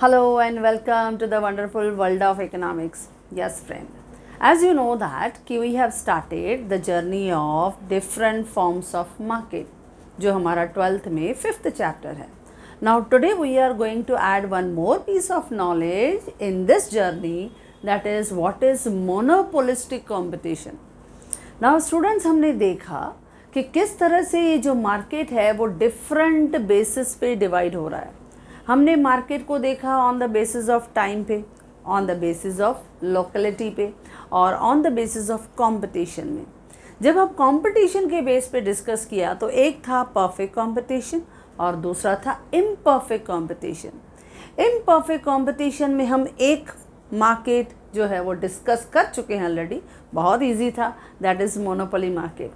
Hello and welcome to the wonderful world of economics. Yes, friend. As you know that we have started the journey of different forms of market, जो हमारा 12th में 5th chapter है. Now today we are going to add one more piece of knowledge in this journey, that is what is monopolistic competition. Now students, हमने देखा कि किस तरह से ये जो मार्केट है वो डिफरेंट बेसिस पे डिवाइड हो रहा है. हमने मार्केट को देखा on the basis of time पे, on the basis of locality पे और on the basis of competition में. जब हम कंपटीशन के बेस पे डिस्कस किया तो एक था परफेक्ट कंपटीशन और दूसरा था इम्परफेक्ट कंपटीशन. इम्परफेक्ट कंपटीशन में हम एक मार्केट जो है वो डिस्कस कर चुके हैं ऑलरेडी, बहुत इजी था, दैट इज़ मोनोपोली मार्केट.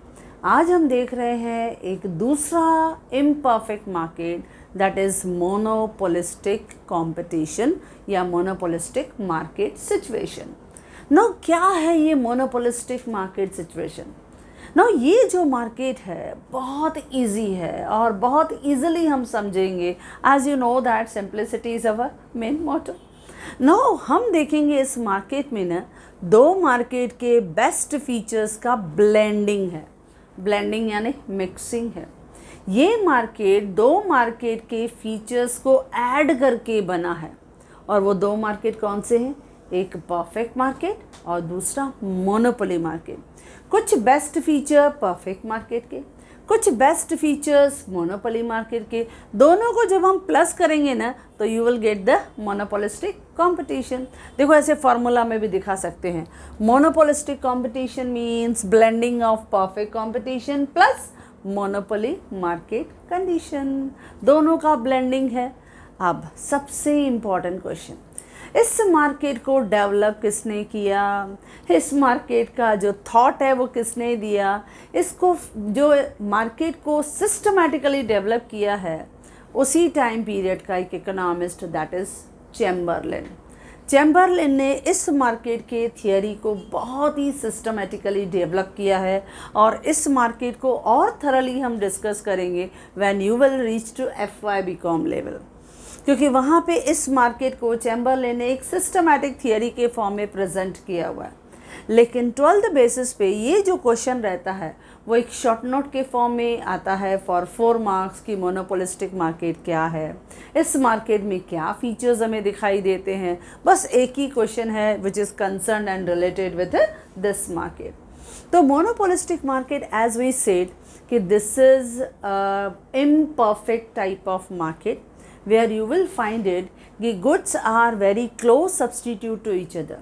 आज हम देख रहे हैं एक दूसरा imperfect market, that is monopolistic competition या मोनोपोलिस्टिक मार्केट सिचुएशन. नो क्या है ये मोनोपोलिस्टिक मार्केट सिचुएशन? नो ये जो मार्केट है बहुत इजी है और बहुत इजीली हम समझेंगे. As you know that simplicity is our main motto. Now हम देखेंगे इस मार्केट में ना दो मार्केट के बेस्ट फीचर्स का ब्लेंडिंग है. ब्लेंडिंग यानी मिक्सिंग है. ये मार्केट दो मार्केट के फीचर्स को ऐड करके बना है. और वो दो मार्केट कौन से हैं? एक परफेक्ट मार्केट और दूसरा मोनोपोली मार्केट. कुछ बेस्ट फीचर परफेक्ट मार्केट के, कुछ बेस्ट फीचर्स मोनोपोली मार्केट के, दोनों को जब हम प्लस करेंगे ना तो you will get the monopolistic competition. देखो ऐसे फार्मूला में भी दिखा सकते हैं. Monopolistic competition means blending of perfect competition plus monopoly market condition. दोनों का ब्लेंडिंग है. अब सबसे इम्पॉर्टेंट क्वेश्चन, इस मार्केट को डेवलप किसने किया? इस मार्केट का जो थॉट है वो किसने दिया? इसको जो मार्केट को सिस्टमैटिकली डेवलप किया है उसी टाइम पीरियड का एक economist, that is Chamberlain. Chamberlain ने इस मार्केट के थियोरी को बहुत ही सिस्टमैटिकली डेवलप किया है और इस मार्केट को और थरली हम डिस्कस करेंगे when you will reach to FY BCom level, क्योंकि वहाँ पे इस मार्केट को चैम्बरलिन ने एक सिस्टमैटिक थियोरी के फॉर्म में प्रेजेंट किया हुआ है. लेकिन 12th बेसिस पे ये जो क्वेश्चन रहता है वो एक शॉर्ट नोट के फॉर्म में आता है फॉर 4 मार्क्स की मोनोपोलिस्टिक मार्केट क्या है, इस मार्केट में क्या फीचर्स हमें दिखाई देते हैं. बस एक ही क्वेश्चन है which is concern and related with this market. तो monopolistic market as we said कि this is imperfect type of market where you will find it the goods are very close substitute to each other.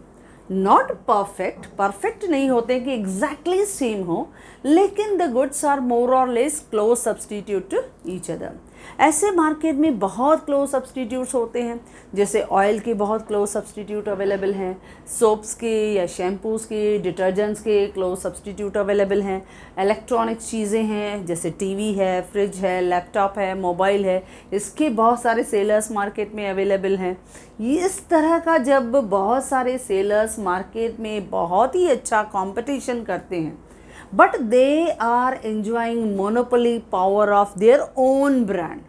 Not perfect नहीं होते कि exactly same हो, लेकिन the goods are more or less close substitute to each other. ऐसे market में बहुत close substitutes होते हैं, जैसे ऑयल के बहुत क्लोज सब्सटीट्यूट अवेलेबल हैं, सोप्स के या शैम्पूज़ के, डिटर्जेंट्स के क्लोज सब्सटीट्यूट अवेलेबल हैं, इलेक्ट्रॉनिक्स चीज़ें हैं जैसे टीवी है, फ्रिज है, लैपटॉप है, मोबाइल है, इसके बहुत सारे सेलर्स मार्केट में अवेलेबल हैं. ये इस तरह का जब बहुत सारे सेलर्स मार्केट में बहुत ही अच्छा कंपटीशन करते हैं but they are enjoying monopoly power of their own brand.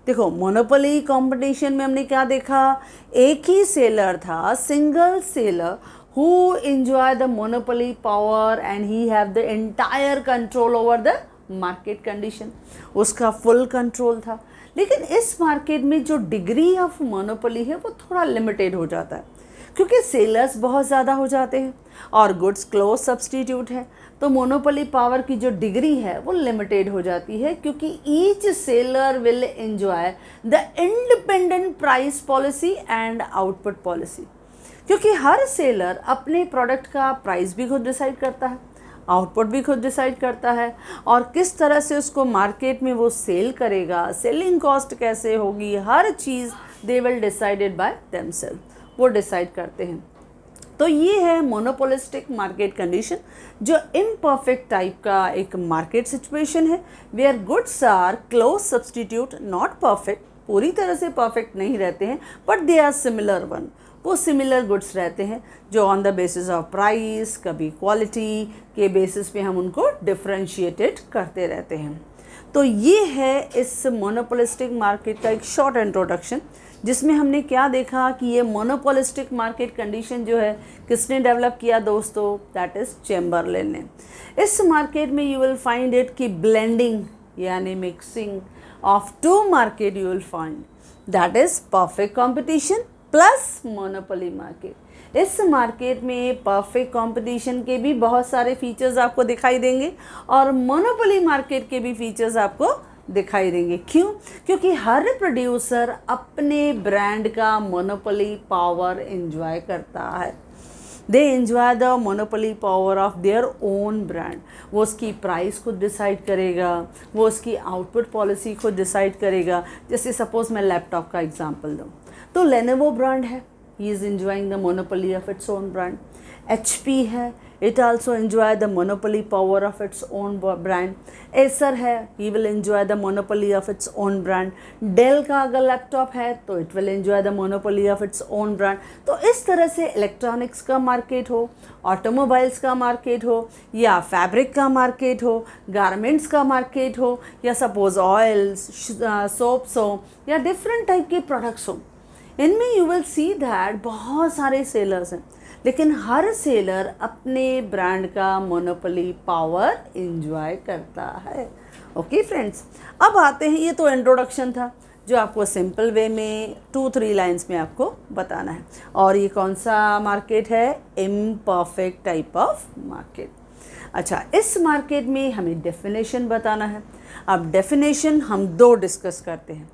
देखो मोनोपोली कंपटीशन में हमने क्या देखा, एक ही सेलर था, single seller who enjoy the monopoly power and he have the entire control over the market condition. उसका फुल कंट्रोल था. लेकिन इस मार्केट में जो डिग्री ऑफ मोनोपोली है वो थोड़ा लिमिटेड हो जाता है, क्योंकि सेलर्स बहुत ज़्यादा हो जाते हैं और गुड्स क्लोज सब्सटीट्यूट है. तो मोनोपोली पावर की जो डिग्री है वो लिमिटेड हो जाती है, क्योंकि each seller will enjoy the independent price policy and output policy. क्योंकि हर सेलर अपने प्रोडक्ट का प्राइस भी खुद डिसाइड करता है, आउटपुट भी खुद डिसाइड करता है, और किस तरह से उसको मार्केट में वो सेल करेगा, सेलिंग कॉस्ट कैसे होगी, हर चीज़ they will decided by themselves, वो डिसाइड करते हैं. तो ये है मोनोपोलिस्टिक मार्केट कंडीशन, जो इम्परफेक्ट टाइप का एक मार्केट सिचुएशन है, where goods are close substitute, not perfect, पूरी तरह से परफेक्ट नहीं रहते हैं, but they are similar one. वो सिमिलर गुड्स रहते हैं जो on the basis of price, कभी क्वालिटी के बेसिस पे हम उनको डिफ्रेंशिएटेड करते रहते हैं. तो ये है इस मोनोपोलिस्टिक मार्केट का एक शॉर्ट इंट्रोडक्शन, जिसमें हमने क्या देखा कि ये मोनोपोलिस्टिक मार्केट कंडीशन जो है किसने डेवलप किया दोस्तों, दैट इज़ चैम्बरलेन ने। इस मार्केट में यू विल फाइंड इट कि ब्लेंडिंग यानी mixing of two market you will find, that is perfect competition plus monopoly market. इस मार्केट में परफेक्ट कंपटीशन के भी बहुत सारे फीचर्स आपको दिखाई देंगे और मोनोपोली मार्केट के भी फीचर्स आपको दिखाई देंगे। क्यों? क्योंकि हर प्रोड्यूसर अपने ब्रांड का मोनोपोली पावर एंजॉय करता है। They enjoy the monopoly power of their own brand. वो उसकी प्राइस खुद डिसाइड करेगा, वो उसकी आउटपुट पॉलिसी खुद डिसाइड करेगा। जैसे सपोज मैं लैपटॉप का एग्जांपल दूँ तो लेनोवो ब्रांड है, he is enjoying the monopoly of its own brand. HP है, it also enjoy the monopoly power of its own brand. Acer है, he will enjoy the monopoly of its own brand. Dell का अगर laptop है तो it will enjoy the monopoly of its own brand. तो इस तरह से electronics का मार्केट हो, ऑटोमोबाइल्स का मार्केट हो, या फैब्रिक का मार्केट हो, गारमेंट्स का मार्केट हो, या सपोज ऑयल्स, सोप्स हो, या डिफरेंट टाइप के प्रोडक्ट्स हो, इनमें यू विल सी दैट बहुत सारे सेलर्स हैं, लेकिन हर सेलर अपने ब्रांड का मोनोपोली पावर एंजॉय करता है। ओके फ्रेंड्स, अब आते हैं, ये तो इंट्रोडक्शन था जो आपको सिंपल वे में 2-3 लाइंस में आपको बताना है। और ये कौन सा मार्केट है? Imperfect type of market. अच्छा, इस मार्केट में हमें डेफिनेशन बताना है। अब डेफिनेशन हम 2 डिस्कस करते हैं।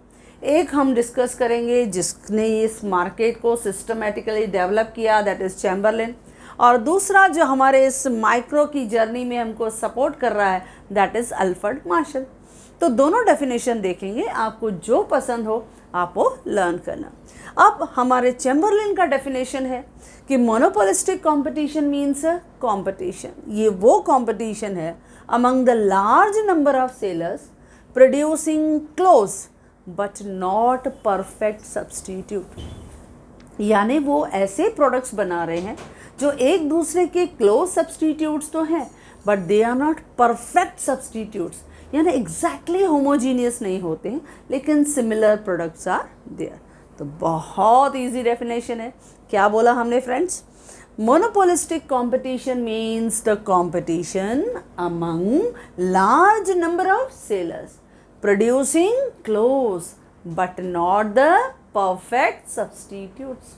एक हम डिस्कस करेंगे जिसने इस मार्केट को सिस्टमेटिकली डेवलप किया, दैट इज़ चैम्बरलेन, और दूसरा जो हमारे इस माइक्रो की जर्नी में हमको सपोर्ट कर रहा है, दैट इज़ अल्फ्रेड मार्शल। तो दोनों डेफिनेशन देखेंगे, आपको जो पसंद हो आप वो लर्न करना। अब हमारे चैम्बरलेन का डेफिनेशन है कि मोनोपोलिस्टिक कंपटीशन मीन्स कंपटीशन, ये वो कंपटीशन है among the large number of sellers producing close but not perfect substitute. यानी वो ऐसे प्रोडक्ट्स बना रहे हैं जो एक दूसरे के क्लोज सब्सटीट्यूट्स तो हैं but they are not perfect substitutes, यानी एग्जैक्टली होमोजीनियस नहीं होते हैं, लेकिन सिमिलर प्रोडक्ट्स आर देयर। तो बहुत इजी डेफिनेशन है। क्या बोला हमने friends? Monopolistic competition means the competition among large number of sellers producing close but not the perfect substitutes।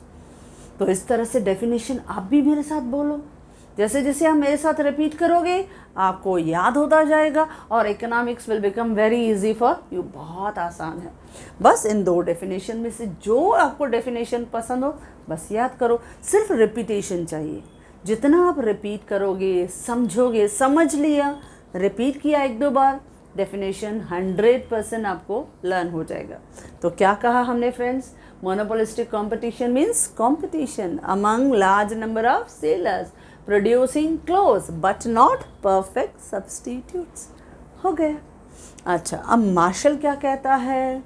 तो इस तरह से डेफिनेशन आप भी मेरे साथ बोलो, जैसे जैसे आप मेरे साथ रिपीट करोगे आपको याद होता जाएगा और economics will become very easy for you. बहुत आसान है, बस इन 2 डेफिनेशन में से जो आपको डेफिनेशन पसंद हो बस याद करो। सिर्फ रिपीटेशन चाहिए, जितना आप रिपीट करोगे, समझोगे, समझ लिया, रिपीट किया 1-2 बार, डेफिनेशन 100% आपको लर्न हो जाएगा। तो क्या कहा हमने friends? Monopolistic competition means competition among large number of sellers producing close but not perfect substitutes. हो गया। अच्छा, अब मार्शल क्या कहता है?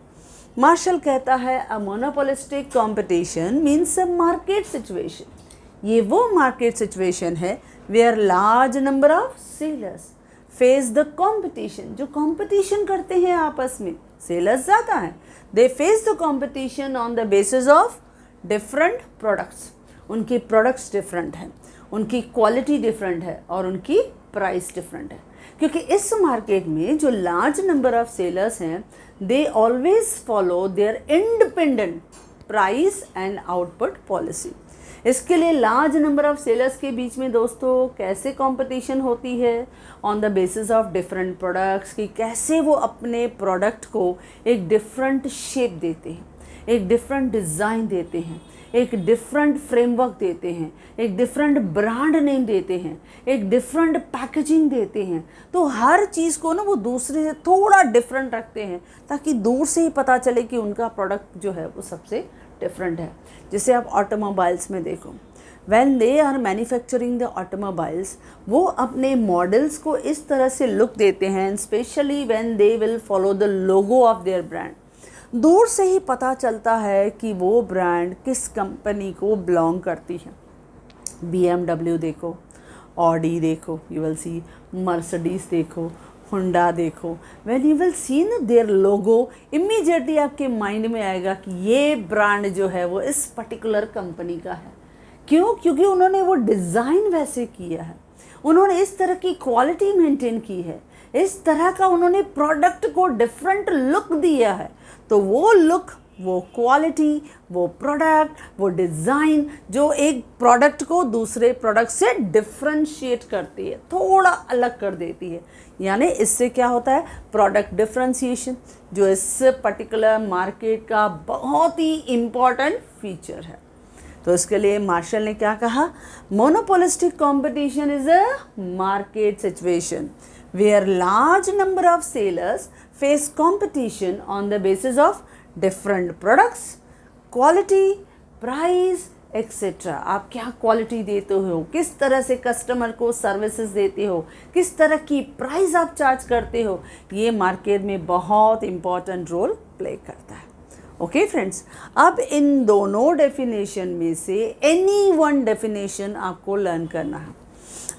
मार्शल कहता है a monopolistic competition means a market situation. ये वो मार्केट सिचुएशन है where large number of sellers face the competition, जो कंपटीशन करते हैं आपस में, सेलर्स ज़्यादा हैं, they face the competition on the basis of different products. उनकी प्रोडक्ट्स डिफरेंट हैं, उनकी क्वालिटी डिफरेंट है और उनकी प्राइस डिफरेंट है। क्योंकि इस मार्केट में जो लार्ज नंबर ऑफ सेलर्स हैं, they always follow their independent price and output policy. इसके लिए लार्ज नंबर ऑफ सेलर्स के बीच में दोस्तों कैसे कंपटीशन होती है? On the basis of different products, कि कैसे वो अपने प्रोडक्ट को एक डिफरेंट शेप देते हैं, एक डिफरेंट डिज़ाइन देते हैं, एक डिफरेंट फ्रेमवर्क देते हैं, एक डिफरेंट ब्रांड नेम देते हैं, एक डिफरेंट पैकेजिंग देते हैं। तो हर चीज़ को ना वो दूसरे से थोड़ा डिफरेंट रखते हैं ताकि दूर से ही पता चले कि उनका प्रोडक्ट जो है वो सबसे डिफरेंट है। जैसे आप ऑटोमोबाइल्स में देखो, when they are manufacturing the automobiles, वो अपने मॉडल्स को इस तरह से लुक देते हैं, specially when they will follow the logo of their brand. दूर से ही पता चलता है कि वो ब्रांड किस कंपनी को बिलोंग करती है। BMW देखो, ऑडी देखो, यू विल सी, मर्सिडीज देखो, हुंडा देखो, व्हेन यू विल सी न देयर लोगो, इमीडिएटली आपके माइंड में आएगा कि ये ब्रांड जो है वो इस पर्टिकुलर कंपनी का है। क्यों? क्योंकि उन्होंने वो डिज़ाइन वैसे किया है, उन्होंने इस तरह की क्वालिटी मेंटेन की है, इस तरह का उन्होंने प्रोडक्ट को डिफरेंट लुक दिया है। तो वो लुक, वो क्वालिटी, वो प्रोडक्ट, वो डिज़ाइन जो एक प्रोडक्ट को दूसरे प्रोडक्ट से डिफ्रेंशिएट करती है, थोड़ा अलग कर देती है। यानी इससे क्या होता है? प्रोडक्ट डिफ्रेंशिएशन, जो इस पर्टिकुलर मार्केट का बहुत ही इम्पॉर्टेंट फीचर है। तो इसके लिए मार्शल ने क्या कहा? Monopolistic competition is a market situation where large number of sellers face competition on the basis of different products, quality, price etcetera. आप क्या क्वालिटी देते हो, किस तरह से कस्टमर को सर्विसेज देते हो, किस तरह की प्राइस आप चार्ज करते हो, ये मार्केट में बहुत इम्पॉर्टेंट रोल प्ले करता है। ओके फ्रेंड्स, अब इन दोनों डेफिनेशन में से एनी वन डेफिनेशन आपको लर्न करना है।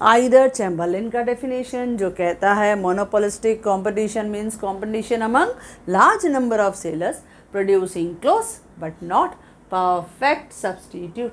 आइदर चैम्बरलिन का डेफिनेशन जो कहता है monopolistic competition means competition among large number of sellers producing close but not perfect substitute,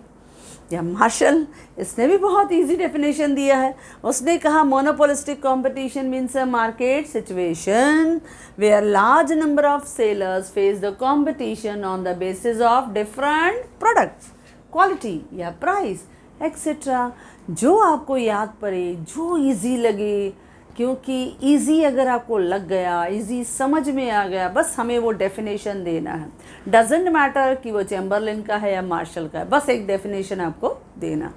या मार्शल, इसने भी बहुत इजी डेफिनेशन दिया है। उसने कहा monopolistic competition means a market situation where large number of sellers face the competition on the basis of different products, quality या price etcetera. जो आपको याद पड़े, जो इजी लगे, क्योंकि इजी अगर आपको लग गया, इजी समझ में आ गया, बस हमें वो डेफिनेशन देना है। डजेंट मैटर कि वो चैम्बरलिन का है या मार्शल का है, बस एक डेफिनेशन आपको देना।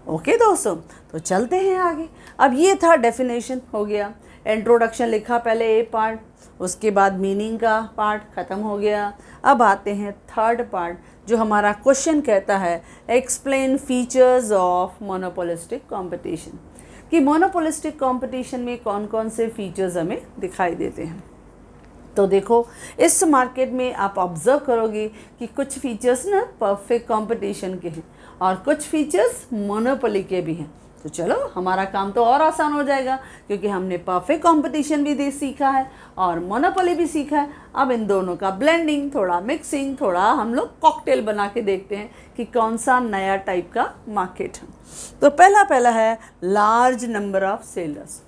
ओके दोस्तों, तो चलते हैं आगे। अब ये था डेफिनेशन, हो गया इंट्रोडक्शन लिखा पहले ए पार्ट, उसके बाद मीनिंग का पार्ट ख़त्म हो गया। अब आते हैं थर्ड पार्ट, जो हमारा क्वेश्चन कहता है explain features of monopolistic competition, कि मोनोपोलिस्टिक कंपटीशन में कौन कौन से फीचर्स हमें दिखाई देते हैं। तो देखो, इस मार्केट में आप ऑब्जर्व करोगे कि कुछ फीचर्स ना परफेक्ट कंपटीशन के हैं और कुछ फीचर्स मोनोपोली के भी हैं। तो चलो, हमारा काम तो और आसान हो जाएगा, क्योंकि हमने परफेक्ट कंपटीशन भी सीखा है और मोनोपोली भी सीखा है। अब इन दोनों का ब्लेंडिंग, थोड़ा मिक्सिंग, थोड़ा हम लोग कॉकटेल बना के देखते हैं कि कौन सा नया टाइप का मार्केट है। तो पहला है लार्ज नंबर ऑफ सेलर्स,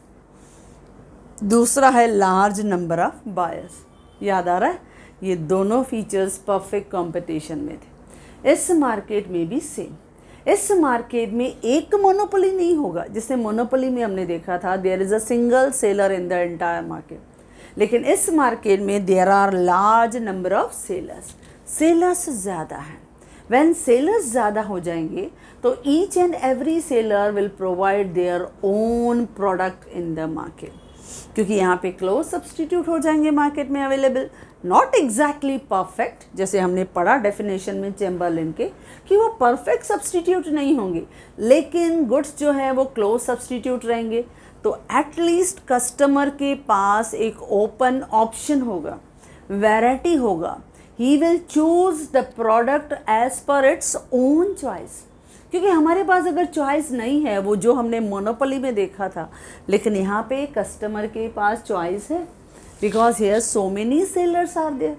दूसरा है लार्ज नंबर ऑफ बायर्स। याद आ रहा है? ये दोनों फीचर्स परफेक्ट कंपटीशन में थे। इस मार्केट में भी सेम, इस मार्केट में एक मोनोपोली नहीं होगा। जैसे मोनोपोली में हमने देखा था there is a single seller in the entire market, लेकिन इस मार्केट में there are large number of sellers, sellers ज़्यादा हैं। व्हेन सेलर्स ज़्यादा हो जाएंगे तो each and every seller will provide their own product in the market, क्योंकि यहाँ पे क्लोज सब्सटीट्यूट हो जाएंगे मार्केट में अवेलेबल, नॉट एग्जैक्टली परफेक्ट, जैसे हमने पढ़ा डेफिनेशन में चैम्बरलिन के कि वो परफेक्ट सब्सटीट्यूट नहीं होंगे, लेकिन गुड्स जो है वो क्लोज सब्सटीट्यूट रहेंगे। तो एटलीस्ट कस्टमर के पास एक ओपन ऑप्शन होगा, वैरायटी होगा, he will choose the product as per its own choice. क्योंकि हमारे पास अगर चॉइस नहीं है, वो जो हमने मोनोपोली में देखा था, लेकिन यहाँ पे कस्टमर के पास चॉइस है, because here so many sellers are there.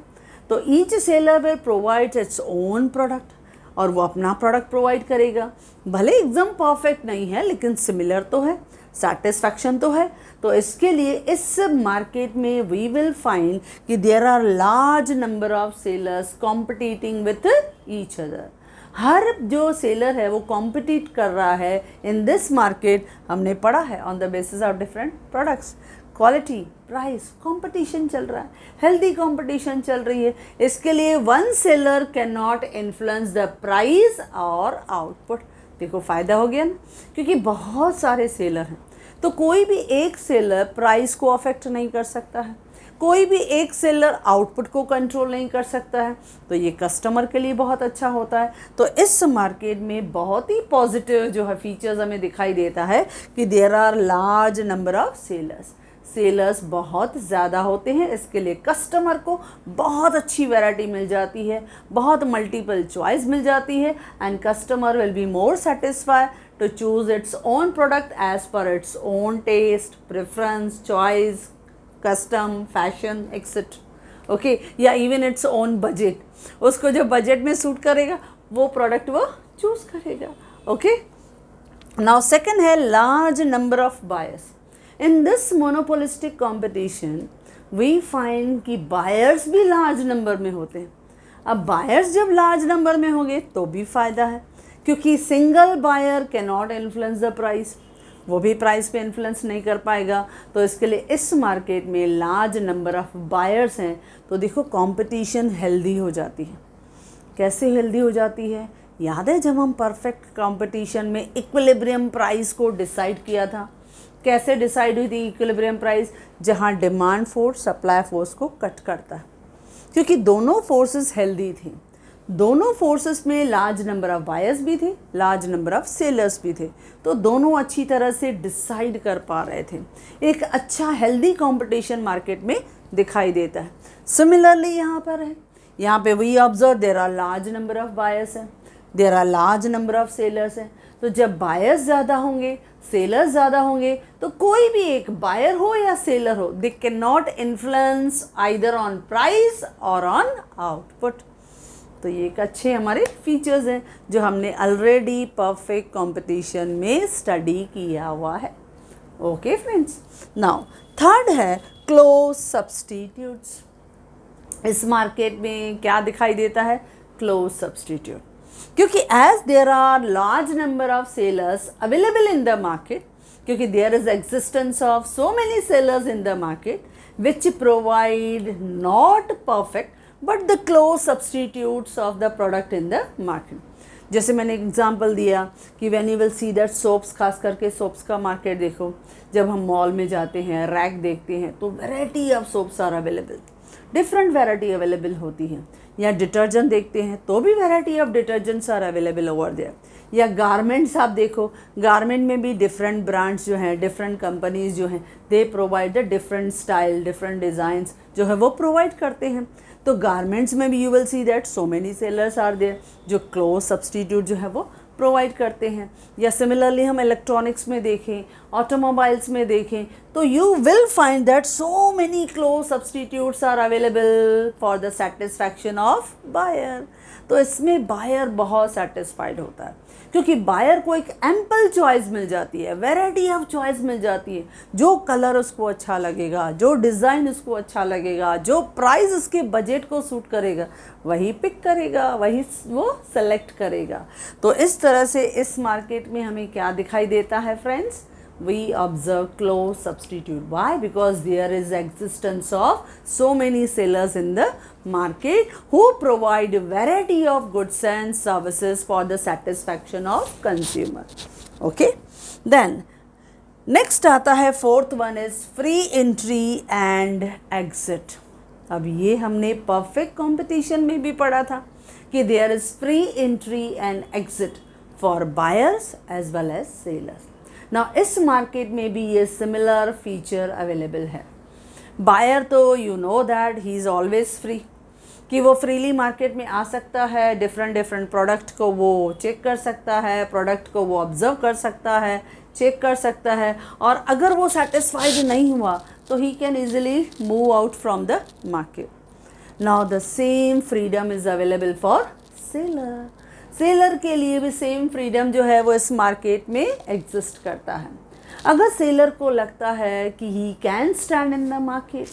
तो each seller will provide its own product, और वो अपना प्रोडक्ट प्रोवाइड करेगा। भले एकदम परफेक्ट नहीं है, लेकिन सिमिलर तो है, सेटिस्फैक्शन तो है। तो इसके लिए इस मार्केट में वी विल फाइंड कि there are large number of sellers competing with each other. हर जो सेलर है वो कॉम्पिटिट कर रहा है इन दिस मार्केट, हमने पढ़ा है on the basis of different products, quality, price, competition चल रहा है, हेल्दी कंपटीशन चल रही है। इसके लिए one seller can not influence the price और आउटपुट। देखो फ़ायदा हो गया ना, क्योंकि बहुत सारे सेलर हैं, तो कोई भी एक सेलर प्राइस को अफेक्ट नहीं कर सकता है, कोई भी एक सेलर आउटपुट को कंट्रोल नहीं कर सकता है। तो ये कस्टमर के लिए बहुत अच्छा होता है। तो इस मार्केट में बहुत ही पॉजिटिव जो है फीचर्स हमें दिखाई देता है कि there are large number of sellers, sellers बहुत ज़्यादा होते हैं। इसके लिए कस्टमर को बहुत अच्छी वैरायटी मिल जाती है, बहुत मल्टीपल चॉइस मिल जाती है, and customer will be more satisfied to choose its own product as per its own taste, preference, choice, custom, fashion etcetera, okay, या इवन इट्स ओन बजट, उसको जो बजट में सूट करेगा वो प्रोडक्ट वो चूज करेगा, ओके। नाउ सेकंड है large number of buyers. In this monopolistic competition we find कि बायर्स भी लार्ज नंबर में होते हैं। अब बायर्स जब लार्ज नंबर में होंगे तो भी फ़ायदा है, क्योंकि single buyer can not influence the price, वो भी प्राइस पे इन्फ्लुएंस नहीं कर पाएगा। तो इसके लिए इस मार्केट में लार्ज नंबर ऑफ बायर्स हैं तो देखो कंपटीशन हेल्दी हो जाती है। कैसे हेल्दी हो जाती है? याद है जब हम परफेक्ट कंपटीशन में इक्विलिब्रियम प्राइस को डिसाइड किया था, कैसे डिसाइड हुई थी इक्विलिब्रियम प्राइस? जहाँ डिमांड फोर्स सप्लाई फोर्स को कट करता है, क्योंकि दोनों फोर्सेस हेल्दी थी। दोनों फोर्सेस में लार्ज नंबर ऑफ बायर्स भी थे, लार्ज नंबर ऑफ सेलर्स भी थे, तो दोनों अच्छी तरह से डिसाइड कर पा रहे थे। एक अच्छा हेल्दी कंपटीशन मार्केट में दिखाई देता है। सिमिलरली यहाँ पर है, यहाँ पे we observe there are large number of buyers हैं, there are large number of sellers हैं। तो जब बायर्स ज़्यादा होंगे, सेलर्स ज़्यादा होंगे, तो कोई भी एक बायर हो या सेलर हो, they can not influence either on price और ऑन आउटपुट। तो ये एक अच्छे हमारे फीचर्स हैं जो हमने ऑलरेडी परफेक्ट कंपटीशन में स्टडी किया हुआ है। ओके फ्रेंड्स, नाउ थर्ड है क्लोज सब्सटीट्यूट्स। इस मार्केट में क्या दिखाई देता है? क्लोज सब्सटीट्यूट, क्योंकि as there are large number of sellers available in the market, क्योंकि there is existence of so many sellers in the market which provide not perfect but the close substitutes of the product in the market. जैसे मैंने example दिया कि when you will see that soaps, खास करके soaps का market देखो, जब हम मॉल में जाते हैं, रैक देखते हैं, तो variety of soaps are available, different variety available होती है। या डिटर्जेंट देखते हैं तो भी variety of detergents are available over there. या गारमेंट्स आप देखो, गारमेंट में भी डिफरेंट ब्रांड्स जो हैं, डिफरेंट कंपनीज जो हैं, they provide the different style, different designs जो है वो प्रोवाइड करते हैं। तो गारमेंट्स में भी you will see that so many sellers are there जो क्लोज सब्सटीट्यूट जो है वो प्रोवाइड करते हैं। या सिमिलरली हम इलेक्ट्रॉनिक्स में देखें, ऑटोमोबाइल्स में देखें, तो you will find that so many close substitutes are available for the satisfaction of buyer. तो इसमें बायर बहुत सेटिस्फाइड होता है, क्योंकि बायर को एक एम्पल चॉइस मिल जाती है, वैरायटी ऑफ चॉइस मिल जाती है। जो कलर उसको अच्छा लगेगा, जो डिज़ाइन उसको अच्छा लगेगा, जो प्राइस उसके बजट को सूट करेगा, वही पिक करेगा, वही वो सेलेक्ट करेगा। तो इस तरह से इस मार्केट में हमें क्या दिखाई देता है friends? We observe close substitute. Why? Because there is existence of so many sellers in the market who provide a variety of goods and services for the satisfaction of consumer. Okay? Then next आता है fourth one is free entry and exit. अब ये हमने perfect competition में भी पढ़ा था कि there is free entry and exit for buyers as well as sellers. Now इस मार्केट में भी ये सिमिलर फीचर अवेलेबल है। बायर तो you know that he is always free, कि वो फ्रीली मार्केट में आ सकता है, डिफरेंट प्रोडक्ट को वो चेक कर सकता है, प्रोडक्ट को वो ऑब्जर्व कर सकता है, चेक कर सकता है, और अगर वो सेटिस्फाइड नहीं हुआ तो he can easily move out from the market. Now the same freedom is available for seller. Seller के लिए भी सेम फ्रीडम जो है वो इस मार्केट में एग्जिस्ट करता है। अगर सेलर को लगता है कि he can stand in the market,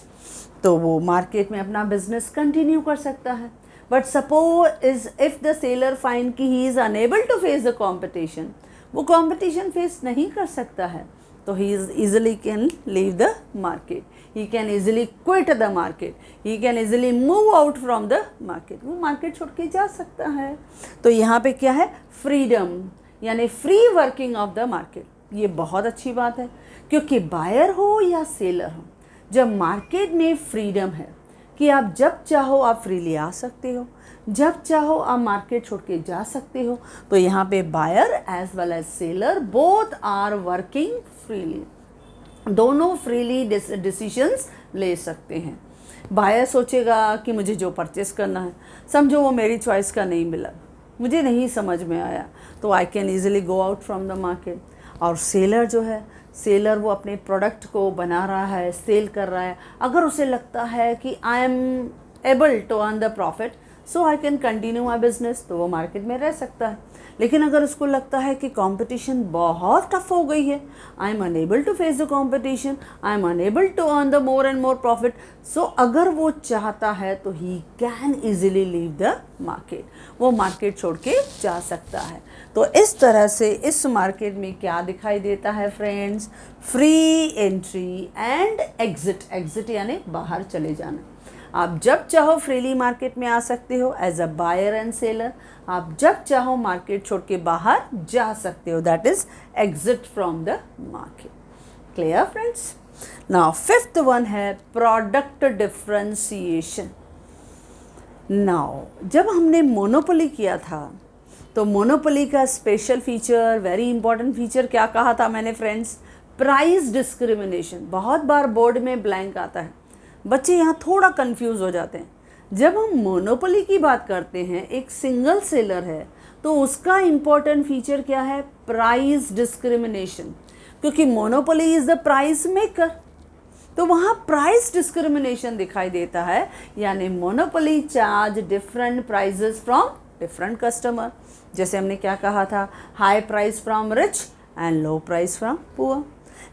तो वो मार्केट में अपना बिजनेस कंटिन्यू कर सकता है। But suppose if the seller find कि he is unable to face the competition, वो कॉम्पिटिशन फेस नहीं कर सकता है, तो he is easily can leave the market, he can easily quit the market, he can easily move out from the market, वो market छोड़ के जा सकता है। तो यहाँ पे क्या है? फ्रीडम, यानी free working of the market. ये बहुत अच्छी बात है, क्योंकि बायर हो या सेलर हो, जब मार्केट में फ्रीडम है कि आप जब चाहो आप फ्रीली आ सकते हो, जब चाहो आप मार्केट छोड़ के जा सकते हो, तो यहाँ पे buyer as well as seller both are working freely, दोनों फ्रीली डिसीजंस ले सकते हैं। बायर सोचेगा कि मुझे जो परचेस करना है, समझो वो मेरी चॉइस का नहीं मिला, मुझे नहीं समझ में आया, तो I can easily go out from the market. और सेलर जो है, सेलर वो अपने प्रोडक्ट को बना रहा है, सेल कर रहा है। अगर उसे लगता है कि I am able to earn the profit, so I can continue my business, तो वो मार्केट में रह सकता है। लेकिन अगर उसको लगता है कि कंपटीशन बहुत टफ हो गई है, I am unable to face the competition, I am unable to earn the more and more profit, so अगर वो चाहता है तो he can easily leave the market, वो मार्केट छोड़ के जा सकता है। तो इस तरह से इस मार्केट में क्या दिखाई देता है friends, free entry and exit. Exit यानी बाहर चले जाना। आप जब चाहो फ्रीली मार्केट में आ सकते हो as a buyer and seller, आप जब चाहो मार्केट छोड़ के बाहर जा सकते हो, that is exit from the market. Clear friends? Now fifth one है प्रोडक्ट डिफरेंशिएशन। नाउ जब हमने मोनोपोली किया था तो मोनोपोली का special feature, very important feature क्या कहा था मैंने फ्रेंड्स, प्राइस डिस्क्रिमिनेशन। बहुत बार बोर्ड में ब्लैंक आता है, बच्चे यहाँ थोड़ा कंफ्यूज हो जाते हैं। जब हम मोनोपोली की बात करते हैं, एक सिंगल सेलर है, तो उसका इम्पॉर्टेंट फीचर क्या है, प्राइस डिस्क्रिमिनेशन, क्योंकि monopoly is the price maker, तो वहाँ प्राइस डिस्क्रिमिनेशन दिखाई देता है। यानी monopoly charge different prices from different customer. जैसे हमने क्या कहा था, high price from rich and low price from poor.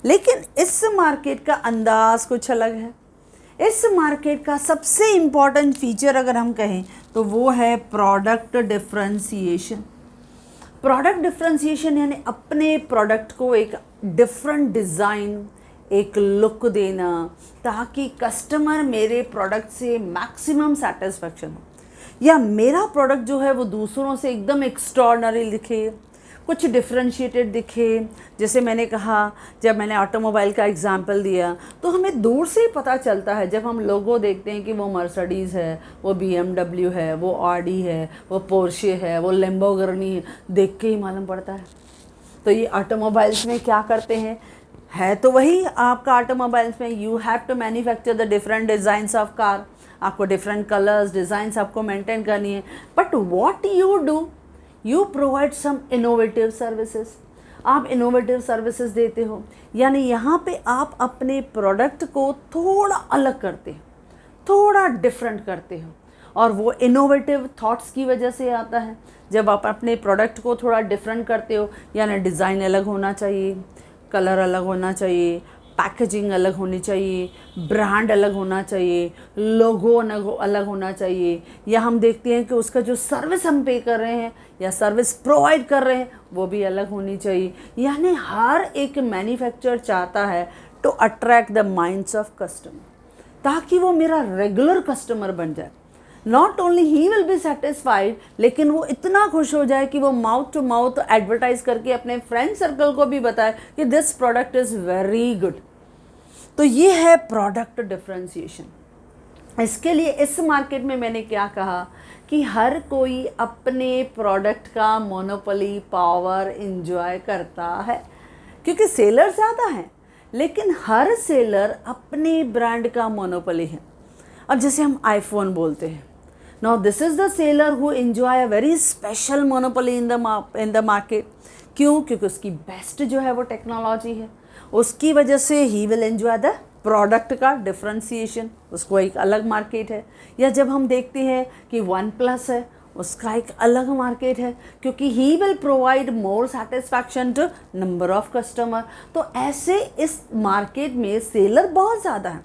लेकिन इस मार्केट का अंदाज कुछ अलग है। इस मार्केट का सबसे इम्पॉर्टेंट फीचर अगर हम कहें तो वो है प्रोडक्ट डिफरेंशिएशन। प्रोडक्ट डिफरेंशिएशन यानी अपने प्रोडक्ट को एक डिफरेंट डिज़ाइन, एक लुक देना, ताकि कस्टमर मेरे प्रोडक्ट से मैक्सिमम सेटिस्फेक्शन हो, या मेरा प्रोडक्ट जो है वो दूसरों से एकदम एक्स्ट्रॉर्डनरी दिखे, कुछ डिफरेंशिएटेड दिखे। जैसे मैंने कहा, जब मैंने ऑटोमोबाइल का एग्जांपल दिया, तो हमें दूर से ही पता चलता है, जब हम लोगो देखते हैं कि वो मर्सिडीज़ है, वो BMW है, वो ऑडी है, वो पोर्शे है, वो लैम्बोर्गिनी है, देख के ही मालूम पड़ता है। तो ये ऑटोमोबाइल्स में क्या करते हैं, है तो वही आपका ऑटोमोबाइल्स में, you have to manufacture the different designs of car, आपको डिफरेंट कलर्स, डिज़ाइंस आपको मेंटेन करनी है। But what you do, you provide some innovative services, आप इनोवेटिव सर्विसेज देते हो। यानी यहाँ पे आप अपने प्रोडक्ट को थोड़ा अलग करते हो, थोड़ा डिफरेंट करते हो, और वो इनोवेटिव थॉट्स की वजह से आता है। जब आप अपने प्रोडक्ट को थोड़ा डिफरेंट करते हो, यानी डिज़ाइन अलग होना चाहिए, कलर अलग होना चाहिए, पैकेजिंग अलग होनी चाहिए, ब्रांड अलग होना चाहिए, लोगो अलग होना चाहिए, या हम देखते हैं कि उसका जो सर्विस हम पे कर रहे हैं या सर्विस प्रोवाइड कर रहे हैं वो भी अलग होनी चाहिए। यानी हर एक मैन्युफैक्चरर चाहता है to attract the minds of customer, ताकि वो मेरा रेगुलर कस्टमर बन जाए। Not only he will be satisfied, लेकिन वो इतना खुश हो जाए कि वो माउथ टू माउथ एडवर्टाइज करके अपने फ्रेंड सर्कल को भी बताए कि this product is very good. तो ये है प्रोडक्ट डिफरेंशिएशन। इसके लिए इस मार्केट में मैंने क्या कहा कि हर कोई अपने प्रोडक्ट का मोनोपोली पावर इंजॉय करता है, क्योंकि सेलर ज़्यादा हैं, लेकिन हर सेलर अपने ब्रांड का मोनोपोली है। अब जैसे हम आईफोन बोलते हैं, now this is the seller who enjoy a very special monopoly in the market. क्यों? क्योंकि उसकी बेस्ट जो है वो टेक्नोलॉजी है, उसकी वजह से he will enjoy the product का डिफरेंशिएशन, उसको एक अलग मार्केट है। या जब हम देखते हैं कि OnePlus है, उसका एक अलग मार्केट है, क्योंकि he will provide more satisfaction to number of customer. तो ऐसे इस मार्केट में सेलर बहुत ज़्यादा है,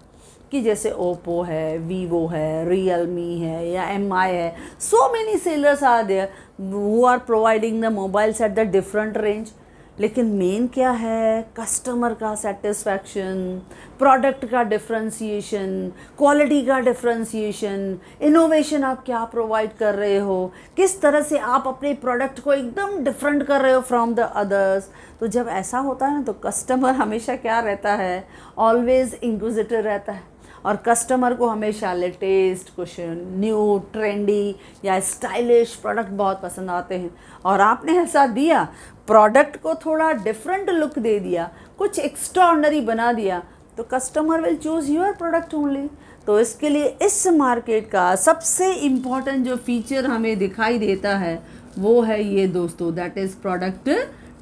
कि जैसे ओप्पो है, वीवो है, रियलमी है, या MI है, so many sellers are there who are providing the mobiles at the different range. लेकिन मेन क्या है, कस्टमर का सेटिस्फैक्शन, प्रोडक्ट का डिफरेंशिएशन, क्वालिटी का डिफरेंशिएशन, इनोवेशन आप क्या प्रोवाइड कर रहे हो, किस तरह से आप अपने प्रोडक्ट को एकदम डिफरेंट कर रहे हो फ्रॉम द अदर्स। तो जब ऐसा होता है ना, तो कस्टमर हमेशा क्या रहता है, ऑलवेज इंक्विजिटिव रहता है, और कस्टमर को हमेशा लेटेस्ट, कुछ न्यू, ट्रेंडी या स्टाइलिश प्रोडक्ट बहुत पसंद आते हैं। और आपने ऐसा दिया, प्रोडक्ट को थोड़ा डिफरेंट लुक दे दिया, कुछ एक्स्ट्राऑर्डिनरी बना दिया, तो customer will choose your product only. तो इसके लिए इस मार्केट का सबसे इम्पॉर्टेंट जो फीचर हमें दिखाई देता है वो है ये दोस्तों, दैट इज़ प्रोडक्ट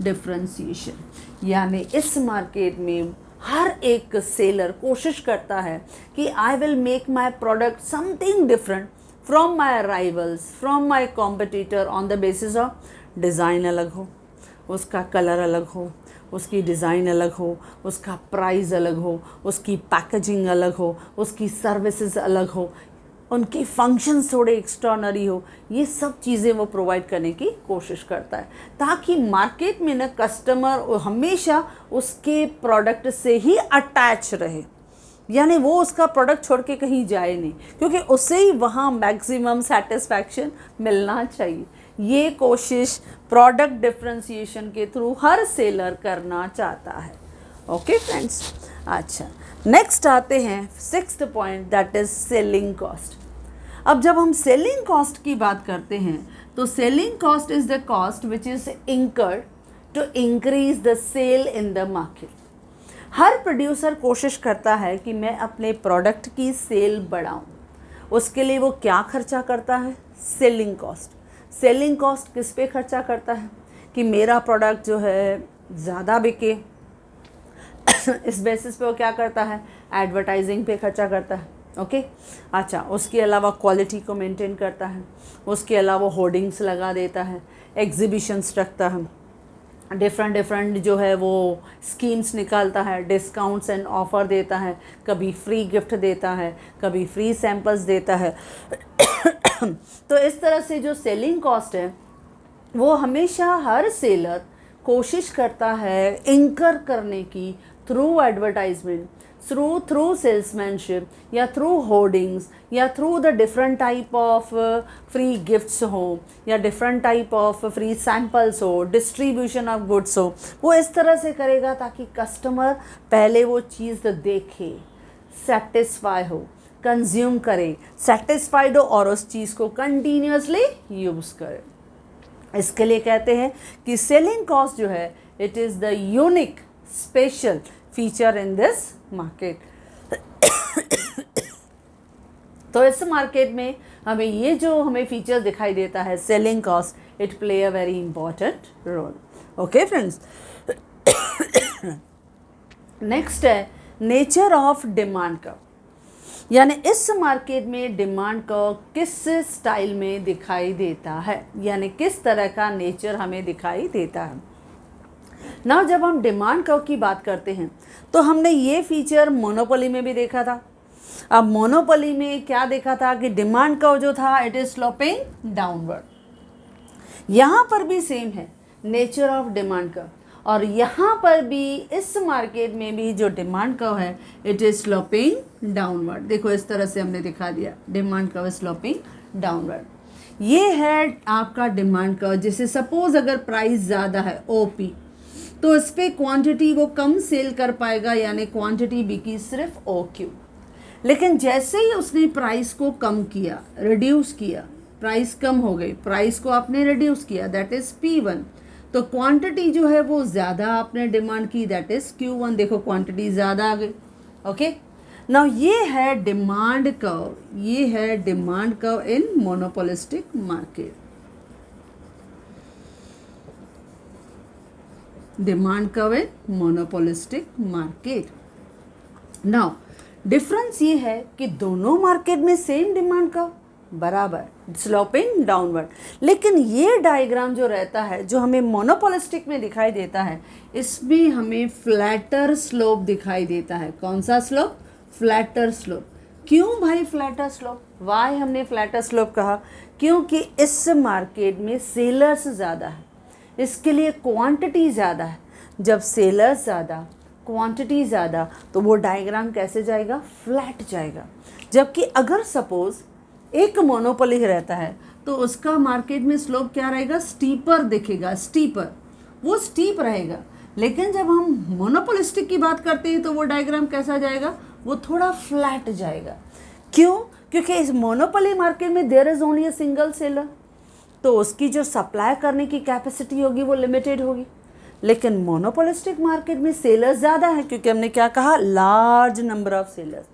डिफरेंशिएशन। यानी इस मार्केट में हर एक सेलर कोशिश करता है कि I will make my product something different from my rivals, from my competitor, on the basis of design अलग हो, उसका कलर अलग हो, उसकी डिज़ाइन अलग हो, उसका प्राइस अलग हो, उसकी पैकेजिंग अलग हो, उसकी सर्विसेज अलग हो, उनके फंक्शंस थोड़े एक्स्ट्राऑर्डिनरी हो। ये सब चीज़ें वो प्रोवाइड करने की कोशिश करता है ताकि मार्केट में ना कस्टमर हमेशा उसके प्रोडक्ट से ही अटैच रहे, यानी वो उसका प्रोडक्ट छोड़ के कहीं जाए नहीं, क्योंकि उससे ही वहाँ मैक्सिमम सेटिस्फैक्शन मिलना चाहिए। ये कोशिश प्रोडक्ट डिफ्रेंशिएशन के थ्रू हर सेलर करना चाहता है। ओके फ्रेंड्स, अच्छा नेक्स्ट आते हैं sixth point, that is selling cost. अब जब हम सेलिंग कॉस्ट की बात करते हैं तो selling cost is the cost which is incurred to increase the sale in the market. हर प्रोड्यूसर कोशिश करता है कि मैं अपने प्रोडक्ट की सेल बढ़ाऊं। उसके लिए वो क्या खर्चा करता है? Selling cost. सेलिंग कॉस्ट किस पे खर्चा करता है कि मेरा प्रोडक्ट जो है ज़्यादा बिके। इस बेसिस पे वो क्या करता है? एडवर्टाइजिंग पे खर्चा करता है। ओके अच्छा, उसके अलावा क्वालिटी को मेंटेन करता है, उसके अलावा होर्डिंग्स लगा देता है, एग्जीबिशंस रखता है, डिफरेंट जो है वो स्कीम्स निकालता है, डिस्काउंट्स एंड ऑफ़र देता है, कभी फ्री गिफ्ट देता है, कभी फ्री सैम्पल्स देता है। तो इस तरह से जो सेलिंग कॉस्ट है वो हमेशा हर सेलर कोशिश करता है इंकर करने की थ्रू एडवर्टाइजमेंट, थ्रू सेल्समैनशिप या थ्रू होर्डिंग्स या through the different type of free gifts हो या different type of free samples हो, डिस्ट्रीब्यूशन ऑफ गुड्स हो। वो इस तरह से करेगा ताकि कस्टमर पहले वो चीज़ देखे, सेटिस्फाई हो, कंज्यूम करे, सेटिस्फाइड हो और उस चीज़ को कंटिन्यूसली यूज़ करे। इसके लिए कहते हैं कि सेलिंग कॉस्ट जो है it is the unique special feature in this market. तो इस मार्केट में हमें ये जो हमें फीचर दिखाई देता है selling cost, it play a very important role. Okay friends, next है नेचर ऑफ डिमांड कर्व, यानी इस मार्केट में डिमांड कर्व किस स्टाइल में दिखाई देता है, यानी किस तरह का नेचर हमें दिखाई देता है ना। जब हम डिमांड कर्व की बात करते हैं तो हमने ये फीचर मोनोपोली में भी देखा था। अब मोनोपोली में क्या देखा था कि डिमांड कर्व जो था इट इज स्लोपिंग डाउनवर्ड। यहाँ पर भी सेम है नेचर ऑफ डिमांड कर्व, और यहाँ पर भी इस मार्केट में भी जो डिमांड कर्व है इट इज स्लोपिंग डाउनवर्ड। देखो इस तरह से हमने दिखा दिया, डिमांड कर्व स्लोपिंग डाउनवर्ड। ये है आपका डिमांड कर्व। जैसे सपोज अगर प्राइस ज़्यादा है ओपी, तो इस पर क्वांटिटी वो कम सेल कर पाएगा, यानी क्वांटिटी बिकी सिर्फ ओ क्यू। लेकिन जैसे ही उसने प्राइस को कम किया, रिड्यूस किया, प्राइस कम हो गई, प्राइस को आपने रिड्यूस किया, दैट इज P1, तो क्वांटिटी जो है वो ज़्यादा आपने डिमांड की, दैट इज Q1। देखो क्वांटिटी ज़्यादा आ गई। ओके नाउ ये है डिमांड कर्व, ये है डिमांड कर्व इन मोनोपोलिस्टिक मार्केट। डिमांड कर्व इन मोनोपोलिस्टिक मार्केट। नाउ डिफरेंस ये है कि दोनों मार्केट में सेम डिमांड कर्व बराबर स्लोपिंग डाउनवर्ड, लेकिन ये डायग्राम जो रहता है जो हमें मोनोपोलिस्टिक में दिखाई देता है इसमें हमें फ्लैटर स्लोप दिखाई देता है। कौन सा स्लोप? Flatter slope. क्यों भाई फ्लैटर स्लोप? वाई हमने फ्लैटर स्लोप कहा? क्योंकि इस मार्केट में सेलर्स ज़्यादा है, इसके लिए क्वांटिटी ज़्यादा है। जब सेलर्स ज़्यादा, क्वांटिटी ज़्यादा, तो वो डायग्राम कैसे जाएगा? फ्लैट जाएगा। जबकि अगर सपोज़ एक मोनोपोली रहता है तो उसका मार्केट में स्लोप क्या रहेगा? स्टीपर दिखेगा, स्टीपर, वो स्टीप रहेगा। लेकिन जब हम मोनोपोलिस्टिक की बात करते हैं तो वो डायग्राम कैसा जाएगा? वो थोड़ा फ्लैट जाएगा। क्यों? क्योंकि इस मोनोपोली मार्केट में there is only a single seller, तो उसकी जो सप्लाई करने की कैपेसिटी होगी वो लिमिटेड होगी। लेकिन मोनोपोलिस्टिक मार्केट में सेलर्स ज़्यादा है, क्योंकि हमने क्या कहा? लार्ज नंबर ऑफ सेलर्स,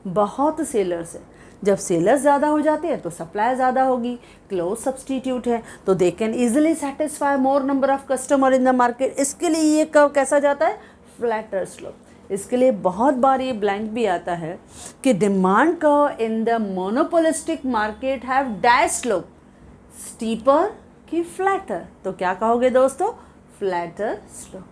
बहुत सेलर्स है। जब सेलर्स ज़्यादा हो जाते हैं तो सप्लाई ज़्यादा होगी, क्लोज सब्सटीट्यूट है, तो they can easily satisfy more number of customer in the market. इसके लिए ये कर्व कैसा जाता है, फ्लैटर स्लोप। इसके लिए बहुत बार ये ब्लैंक भी आता है कि demand curve in the monopolistic market have dash slope, steeper की फ्लैटर। तो क्या कहोगे दोस्तों, फ्लैटर स्लोप।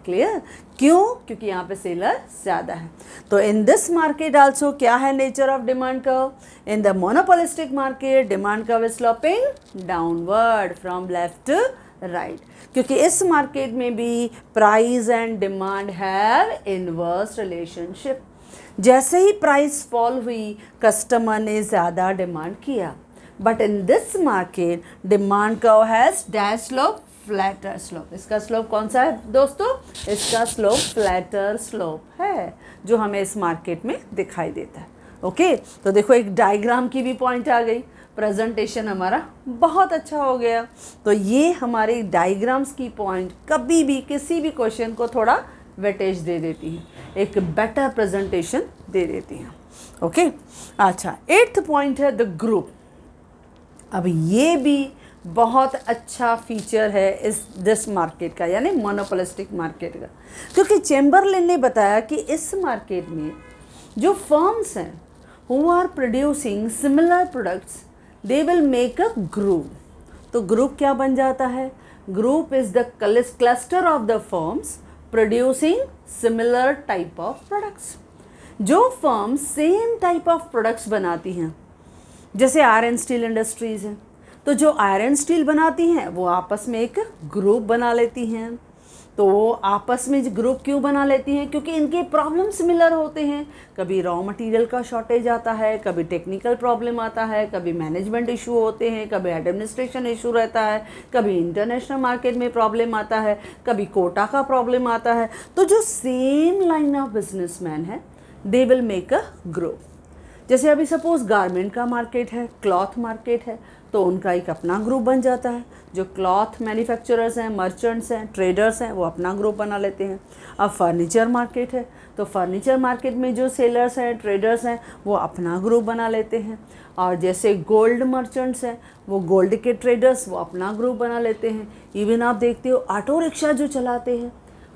क्लियर? क्यों? क्योंकि यहाँ पे सेलर ज़्यादा है। तो इन दिस मार्केट आल्सो क्या है nature of demand curve, in the monopolistic market demand curve is sloping downward from left to right, क्योंकि इस मार्केट में भी price and demand have inverse relationship. जैसे ही प्राइस फॉल हुई कस्टमर ने ज़्यादा डिमांड किया, but in this market demand curve has dash slope, flatter slope. इसका स्लोप कौन सा है दोस्तों, इसका स्लोप फ्लैटर स्लोप है, जो हमें इस मार्केट में दिखाई देता है। ओके, तो देखो एक डायग्राम की भी पॉइंट आ गई, प्रेजेंटेशन हमारा बहुत अच्छा हो गया। तो ये हमारे डायग्राम्स की पॉइंट कभी भी किसी भी क्वेश्चन को थोड़ा वेटेज दे देती है, एक बेटर प्रेजेंटेशन दे देती हैं। ओके, अच्छा 8th पॉइंट है द ग्रुप। अब ये भी बहुत अच्छा फीचर है इस दिस मार्केट का, यानी मोनोपोलिस्टिक मार्केट का, क्योंकि चैम्बरलिन ने बताया कि इस मार्केट में जो फर्म्स हैं who are producing similar products they will make a group. तो ग्रुप क्या बन जाता है, group is the cluster of the firms producing similar type of products. जो firms same type of products बनाती हैं, जैसे आयरन स्टील इंडस्ट्रीज़ हैं, तो जो आयरन स्टील बनाती हैं वो आपस में एक ग्रुप बना लेती हैं। तो वो आपस में ग्रुप क्यों बना लेती हैं, क्योंकि इनके प्रॉब्लम सिमिलर होते हैं। कभी रॉ मटेरियल का शॉर्टेज आता है, कभी टेक्निकल प्रॉब्लम आता है, कभी मैनेजमेंट इशू होते हैं, कभी एडमिनिस्ट्रेशन इशू रहता है, कभी इंटरनेशनल मार्केट में प्रॉब्लम आता है, कभी कोटा का प्रॉब्लम आता है। तो जो सेम लाइन ऑफ बिजनेसमैन है दे विल मेक अ ग्रुप। जैसे अभी सपोज गारमेंट का मार्केट है, क्लॉथ मार्केट है, तो उनका एक अपना ग्रुप बन जाता है। जो क्लॉथ मैन्युफैक्चरर्स हैं, मर्चेंट्स हैं, ट्रेडर्स हैं, वो अपना ग्रुप बना लेते हैं। अब फर्नीचर मार्केट है, तो फर्नीचर मार्केट में जो सेलर्स हैं, ट्रेडर्स हैं, वो अपना ग्रुप बना लेते हैं। और जैसे गोल्ड मर्चेंट्स हैं, वो गोल्ड के ट्रेडर्स वो अपना ग्रुप बना लेते हैं। इवन आप देखते हो ऑटो रिक्शा जो चलाते हैं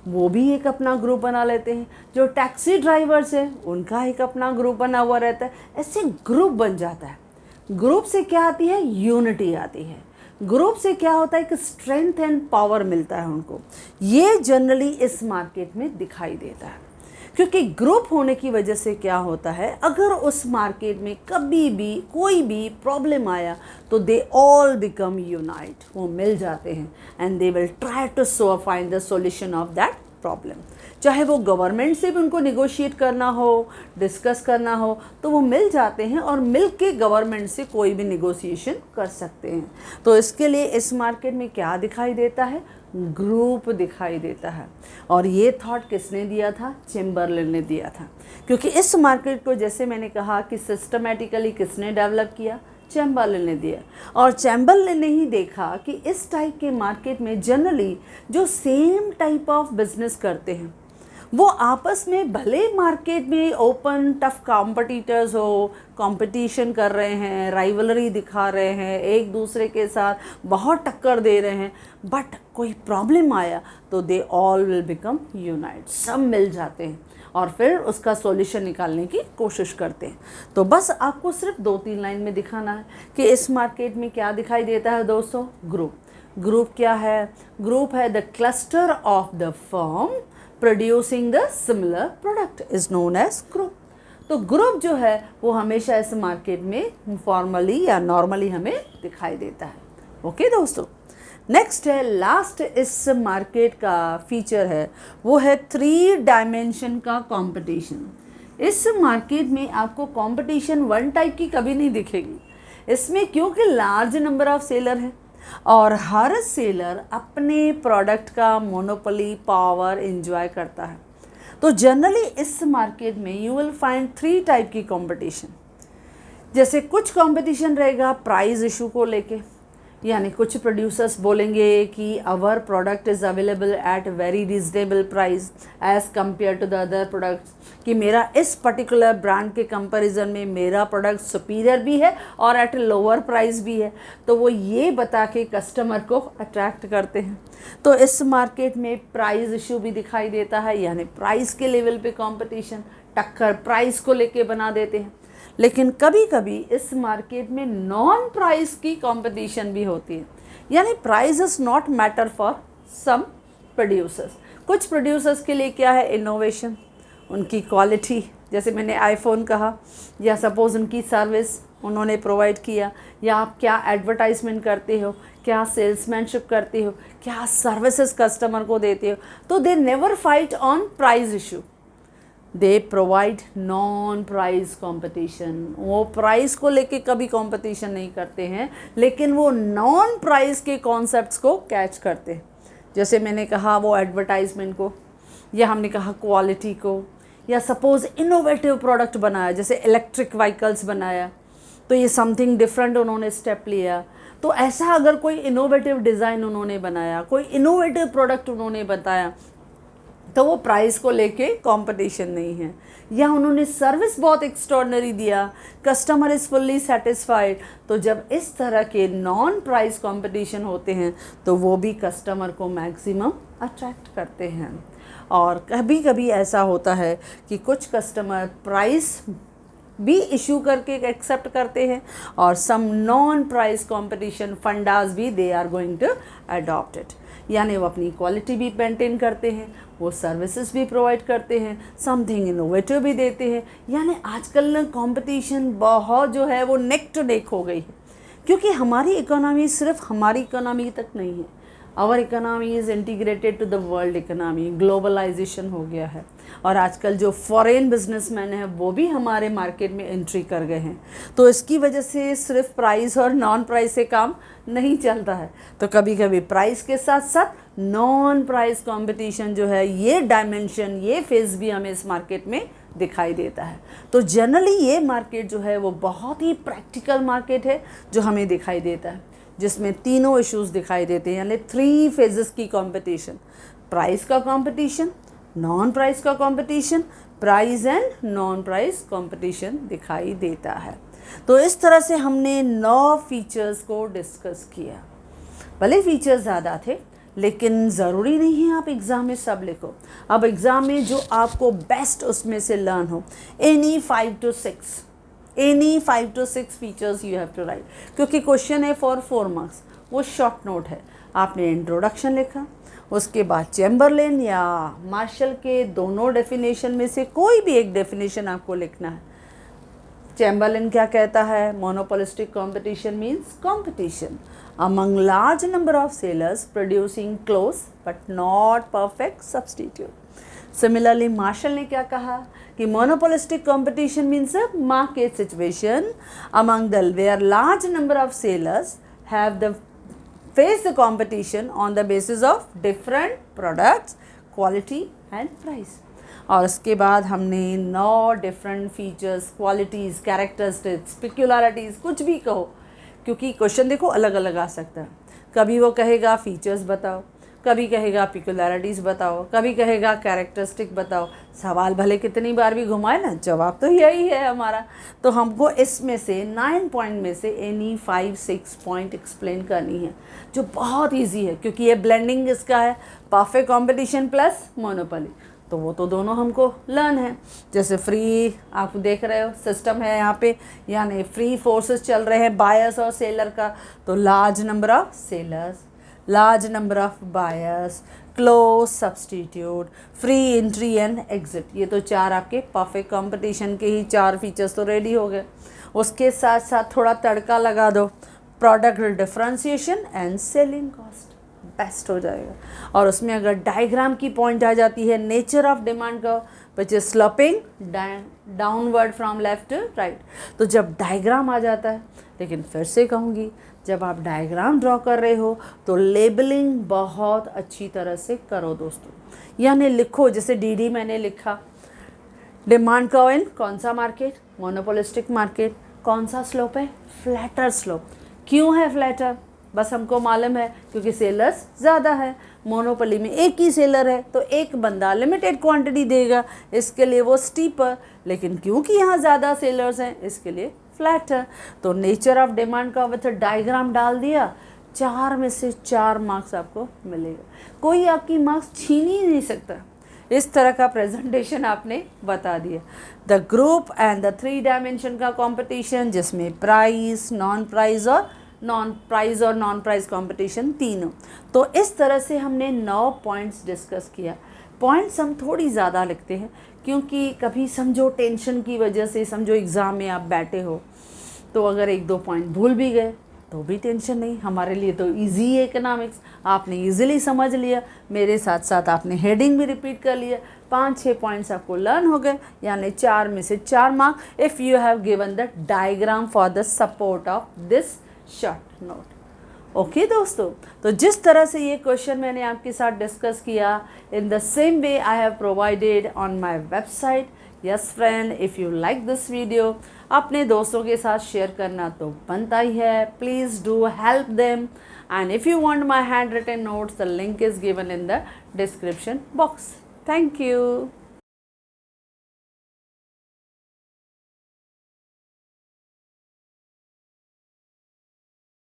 वो भी एक अपना ग्रुप बना लेते हैं। जो टैक्सी ड्राइवर्स हैं उनका एक अपना ग्रुप बना हुआ रहता है। ऐसे ग्रुप बन जाता है। ग्रुप से क्या आती है, यूनिटी आती है। ग्रुप से क्या होता है कि स्ट्रेंथ एंड पावर मिलता है उनको। ये जनरली इस मार्केट में दिखाई देता है, क्योंकि ग्रुप होने की वजह से क्या होता है, अगर उस मार्केट में कभी भी कोई भी प्रॉब्लम आया तो दे ऑल बिकम यूनाइट, वो मिल जाते हैं and they will try to find the solution of that problem. चाहे वो गवर्नमेंट से भी उनको निगोशिएट करना हो, डिस्कस करना हो, तो वो मिल जाते हैं और मिल के गवर्नमेंट से कोई भी निगोशिएशन कर सकते हैं। तो इसके लिए इस मार्केट में क्या दिखाई देता है, ग्रुप दिखाई देता है। और ये थॉट किसने दिया था, चैम्बरलिन ने दिया था। क्योंकि इस मार्केट को जैसे मैंने कहा कि सिस्टमेटिकली किसने डेवलप किया, चैम्बरलिन ने दिया। और चैम्बरलिन ने ही देखा कि इस टाइप के मार्केट में जनरली जो सेम टाइप ऑफ बिजनेस करते हैं वो आपस में भले मार्केट में ओपन टफ कॉम्पिटिटर्स हो, कंपटीशन कर रहे हैं, राइवलरी दिखा रहे हैं, एक दूसरे के साथ बहुत टक्कर दे रहे हैं, बट कोई प्रॉब्लम आया तो they all will become unite, सब मिल जाते हैं और फिर उसका सॉल्यूशन निकालने की कोशिश करते हैं। तो बस आपको सिर्फ 2-3 लाइन में दिखाना है कि इस मार्केट में क्या दिखाई देता है दोस्तों, ग्रुप। ग्रुप क्या है, ग्रुप है the cluster of the firm producing the similar product is known age group. तो ग्रुप जो है वो हमेशा इस मार्केट में फॉर्मली या नॉर्मली हमें दिखाई देता है। ओके दोस्तों, नेक्स्ट है लास्ट इस मार्केट का फीचर है वो है 3 डायमेंशन का कंपटीशन। इस मार्केट में आपको कंपटीशन वन टाइप की कभी नहीं दिखेगी। इसमें क्योंकि लार्ज नंबर ऑफ सेलर है और हर सेलर अपने प्रोडक्ट का मोनोपोली पावर एंजॉय करता है, तो जनरली इस मार्केट में यू विल फाइंड 3 टाइप की कंपटीशन। जैसे कुछ कंपटीशन रहेगा प्राइस इशू को लेके, यानी कुछ प्रोड्यूसर्स बोलेंगे कि our product is available at very reasonable price as compare to the other products, कि मेरा इस पर्टिकुलर ब्रांड के कंपैरिजन में मेरा प्रोडक्ट सुपीरियर भी है और एट लोअर प्राइस भी है। तो वो ये बता के कस्टमर को अट्रैक्ट करते हैं। तो इस मार्केट में प्राइस इशू भी दिखाई देता है, यानी प्राइस के लेवल पे कंपटीशन, टक्कर प्राइस को लेके बना देते हैं। लेकिन कभी कभी इस मार्केट में नॉन प्राइस की कंपटीशन भी होती है, यानी price is not matter for some producers. कुछ प्रोड्यूसर्स के लिए क्या है, इनोवेशन, उनकी क्वालिटी, जैसे मैंने आईफोन कहा, या सपोज़ उनकी सर्विस उन्होंने प्रोवाइड किया, या आप क्या एडवर्टाइजमेंट करते हो, क्या सेल्समैनशिप करते हो, क्या सर्विसेज कस्टमर को देते हो। तो they never fight on price issue, they provide non price competition. वो प्राइस को लेके कभी कंपटीशन नहीं करते हैं, लेकिन वो नॉन प्राइस के कॉन्सेप्ट्स को कैच करते हैं। जैसे मैंने कहा वो एडवर्टाइजमेंट को, या हमने कहा क्वालिटी को, या सपोज़ इनोवेटिव प्रोडक्ट बनाया, जैसे इलेक्ट्रिक व्हीकल्स बनाया, तो ये समथिंग डिफरेंट उन्होंने स्टेप लिया। तो ऐसा अगर कोई इनोवेटिव डिज़ाइन उन्होंने बनाया, कोई इनोवेटिव प्रोडक्ट उन्होंने बताया, तो वो प्राइस को लेके कंपटीशन नहीं है। या उन्होंने सर्विस बहुत एक्स्ट्रॉर्डनरी दिया, कस्टमर इज़ फुल्ली सेटिस्फाइड, तो जब इस तरह के नॉन प्राइस कंपटीशन होते हैं तो वो भी कस्टमर को मैक्सिमम अट्रैक्ट करते हैं। और कभी कभी ऐसा होता है कि कुछ कस्टमर प्राइस भी इशू करके एक्सेप्ट करते हैं, और some non price competition fundas भी they are going to adopt it, यानी वो अपनी क्वालिटी भी मेंटेन करते हैं, वो सर्विसेज भी प्रोवाइड करते हैं, समथिंग इनोवेटिव भी देते हैं। यानी आजकल ना कंपटीशन बहुत जो है वो नेक टू नेक हो गई है, क्योंकि हमारी इकोनॉमी सिर्फ हमारी इकोनॉमी तक नहीं है, our economy is integrated to the world economy, globalisation हो गया है। और आजकल जो फॉरेन बिजनेसमैन हैं वो भी हमारे मार्केट में एंट्री कर गए हैं। तो इसकी वजह से सिर्फ प्राइस और नॉन प्राइस से काम नहीं चलता है, तो कभी कभी प्राइस के साथ साथ नॉन प्राइस कंपटीशन जो है, ये डायमेंशन, ये फेज भी हमें इस मार्केट में दिखाई देता है। तो जनरली ये मार्केट जो है वो बहुत ही प्रैक्टिकल मार्केट है जो हमें दिखाई देता है, जिसमें तीनों इश्यूज दिखाई देते हैं, यानी 3 फेजेस की कंपटीशन, प्राइस का कंपटीशन, नॉन प्राइस का competition, price and non price competition दिखाई देता है। तो इस तरह से हमने 9 फीचर्स को डिस्कस किया। भले फीचर्स ज़्यादा थे, लेकिन ज़रूरी नहीं है आप एग्ज़ाम में सब लिखो। अब एग्ज़ाम में जो आपको बेस्ट उसमें से लर्न हो, any 5 to 6 features you have to right, क्योंकि क्वेश्चन है फॉर 4 मार्क्स, वो शॉर्ट नोट है। आपने इंट्रोडक्शन लिखा, उसके बाद चैम्बरलेन या मार्शल के दोनों डेफिनेशन में से कोई भी एक डेफिनेशन आपको लिखना है। चैम्बरलेन क्या कहता है, monopolistic competition means competition among large number of sellers producing close but not perfect substitute. Similarly, Marshall ने क्या कहा कि monopolistic competition means a market situation among the where large number of sellers have the face the competition on the basis of different products, quality and price. और उसके बाद हमने 9 different features, qualities, characteristics, पेक्युलरिटीज़, कुछ भी कहो, क्योंकि question देखो अलग अलग आ सकता है। कभी वो कहेगा फीचर्स बताओ, कभी कहेगा पेक्युलरिटीज़ बताओ, कभी कहेगा कैरेक्टरिस्टिक बताओ। सवाल भले कितनी बार भी घुमाए ना, जवाब तो यही है हमारा। तो हमको इसमें से 9 पॉइंट में से एनी 5-6 पॉइंट एक्सप्लेन करनी है, जो बहुत ईजी है, क्योंकि ये ब्लेंडिंग इसका है, परफेक्ट कॉम्पिटिशन प्लस मोनोपोली, तो वो तो दोनों हमको लर्न है। जैसे फ्री आप देख रहे हो सिस्टम है यहाँ पे, यानी फ्री फोर्सेस चल रहे हैं बायर्स और सेलर का, तो large number of sellers, large number of buyers, close substitute, free entry and exit, ये तो 4 आपके परफेक्ट कंपटीशन के ही 4 फीचर्स तो रेडी हो गए। उसके साथ साथ थोड़ा तड़का लगा दो, product differentiation and selling cost, best हो जाएगा। और उसमें अगर डायग्राम की पॉइंट आ जाती है, नेचर ऑफ डिमांड का which is sloping downward from left to right, तो जब डायग्राम आ जाता है, लेकिन फिर से कहूँगी, जब आप डायग्राम ड्रॉ कर रहे हो तो लेबलिंग बहुत अच्छी तरह से करो दोस्तों, यानी लिखो, जैसे डीडी मैंने लिखा, डिमांड कर्व इन कौन सा मार्केट, मोनोपोलिस्टिक मार्केट, कौन सा स्लोप है, फ्लैटर स्लोप। क्यों है फ्लैटर, बस हमको मालूम है क्योंकि सेलर्स ज़्यादा है। मोनोपोली में एक ही सेलर है तो एक बंदा लिमिटेड क्वांटिटी देगा, इसके लिए वो स्टीपर। लेकिन क्योंकि यहाँ ज़्यादा सेलर्स हैं इसके लिए फ्लैट है। तो नेचर ऑफ डिमांड का विथ डायग्राम डाल दिया, 4 में से 4 मार्क्स आपको मिलेगा, कोई आपकी मार्क्स छीन ही नहीं सकता। इस तरह का प्रेजेंटेशन आपने बता दिया। The group and the 3 dimension का कंपटीशन जिसमें प्राइस, नॉन प्राइस और नॉन प्राइस कंपटीशन तीनों। तो इस तरह से हमने 9 पॉइंट्स डिस्कस किया। पॉइंट्स हम थोड़ी ज़्यादा लिखते हैं क्योंकि कभी समझो टेंशन की वजह से, समझो एग्ज़ाम में आप बैठे हो तो अगर 1-2 पॉइंट भूल भी गए तो भी टेंशन नहीं, हमारे लिए तो इजी है इकोनॉमिक्स। आपने इजीली समझ लिया, मेरे साथ साथ आपने हेडिंग भी रिपीट कर लिया, 5-6 पॉइंट्स आपको लर्न हो गए, यानी 4 में से 4 mark if you have given the diagram for the support of this short note. Okay दोस्तों, तो जिस तरह से ये क्वेश्चन मैंने आपके साथ डिस्कस किया, in the same way I have provided on my website. Yes friend, if you like this video, अपने दोस्तों के साथ शेयर करना तो बनता ही है। Please do help them, and if you want my handwritten notes, the link is given in the description box. Thank you.